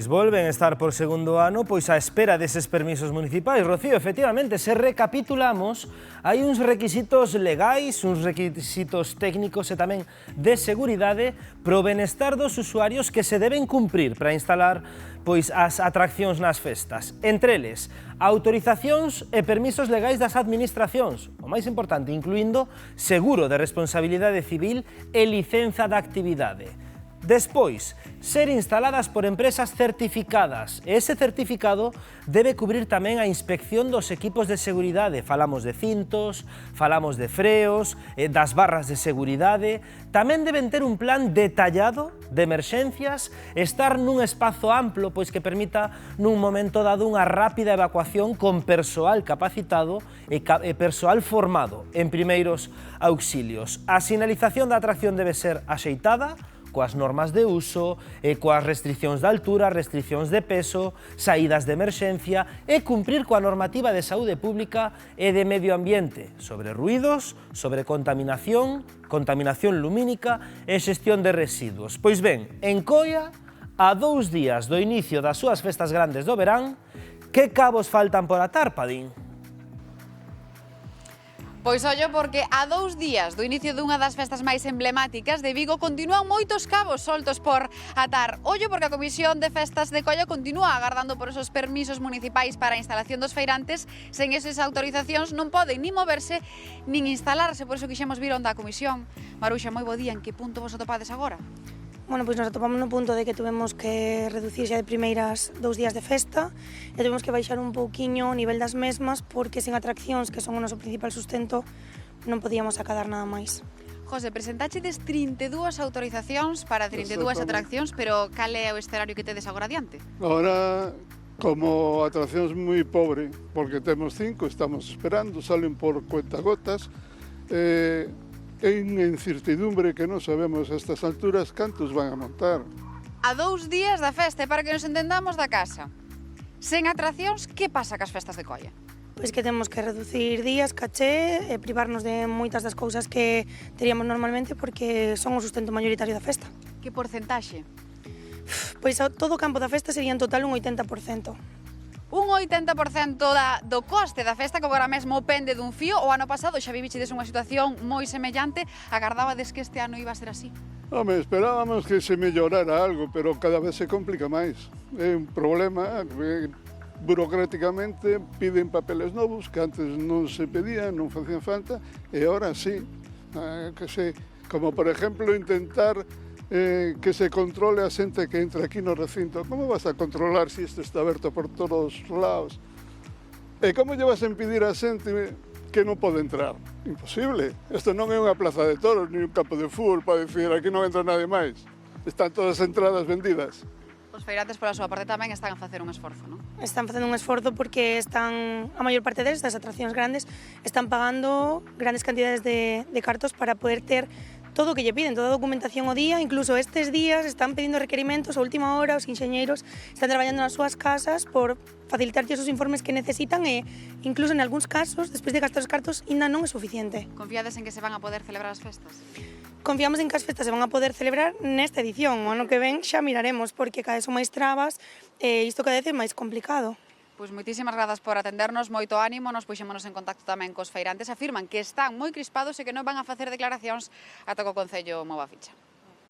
Volven a estar por segundo ano pois á espera deses permisos municipais. Rocío, efectivamente, se recapitulamos, hai uns requisitos legais, uns requisitos técnicos e tamén de seguridade pro benestar dos usuarios que se deben cumprir para instalar pois as atraccións nas festas. Entre eles, autorizacións e permisos legais das administracións, o máis importante, incluindo seguro de responsabilidade civil e licenza de actividade. Despois, ser instaladas por empresas certificadas. Ese certificado debe cubrir tamén a inspección dos equipos de seguridade. Falamos de cintos, falamos de freos, das barras de seguridade. Tamén deben ter un plan detallado de emerxencias, estar nun espazo amplo pois que permita nun momento dado unha rápida evacuación con persoal capacitado e persoal formado en primeiros auxilios. A sinalización da atracción debe ser axeitada, coas normas de uso, coas restriccións de altura, restriccións de peso, saídas de emerxencia e cumprir coa normativa de saúde pública e de medio ambiente sobre ruídos, sobre contaminación, contaminación lumínica e xestión de residuos. Pois ben, en Coia, a 2 días do inicio das súas festas grandes do verán, que cabos faltan por atar, Padín? Pois ollo, porque a 2 días do inicio dunha das festas máis emblemáticas de Vigo continúan moitos cabos soltos por atar. Ollo, porque a Comisión de Festas de Coia continúa agardando por esos permisos municipais para a instalación dos feirantes. Sen esas autorizacións non poden nin moverse nin instalarse, por iso quixemos vir onde a Comisión. Maruxa, moi bo día, en que punto vos atopades agora? Bueno, pois nos atopamos no punto de que tuvemos que reducir xa de primeiras 2 días de festa e tuvemos que baixar un pouquiño o nivel das mesmas porque sen atraccións, que son o noso principal sustento, non podíamos acadar nada máis. José, presentachedes 32 autorizacións para 32 atraccións, pero cal é o escenario que tedes agora adiante? Ahora, como atraccións moi pobre, porque temos 5, estamos esperando, salen por cuentagotas, en incertidumbre que non sabemos a estas alturas cantos van a montar. A 2 días da festa, para que nos entendamos da casa. Sen atraccións, que pasa cas festas de Coia? Pois que temos que reducir días, caché e privarnos de moitas das cousas que teríamos normalmente porque son o sustento mayoritario da festa. Que porcentaxe? Pois todo o campo da festa sería en total un 80%. Un 80% do coste da festa que agora mesmo pende dun fío. O ano pasado xa vivichedes unha situación moi semellante. Agardabades que este ano iba a ser así? Home, esperábamos que se mellorara algo, pero cada vez se complica máis. É un problema que burocráticamente piden papeles novos que antes non se pedían, non facían falta, e agora sí. Como por exemplo intentar que se controle a xente que entra aquí no recinto. Como vas a controlar se isto está aberto por todos os lados? E como lle vas a impedir a xente que non pode entrar? Imposible. Isto non é unha plaza de toros, ni un campo de fútbol para decir aquí non entra nadie máis. Están todas as entradas vendidas. Os feirantes, pola súa parte, tamén están a facer un esforzo, non? Están facendo un esforzo porque a maior parte deles, das atraccións grandes, están pagando grandes cantidades de cartos para poder ter todo o que lle piden, toda a documentación o día, incluso estes días están pedindo requerimentos a última hora, os enxeñeiros están traballando nas súas casas por facilitarlle os informes que necesitan e incluso en algúns casos, despois de gastar os cartos, ainda non é suficiente. Confiades en que se van a poder celebrar as festas? Confiamos en que as festas se van a poder celebrar nesta edición, o ano que ven xa miraremos, porque cada vez son máis trabas e isto cada vez é máis complicado. Pois moitísimas grazas por atendernos, moito ánimo, nos puxémonos en contacto tamén cos feirantes, afirman que están moi crispados e que non van a facer declaracións ata que o Concello mova a ficha.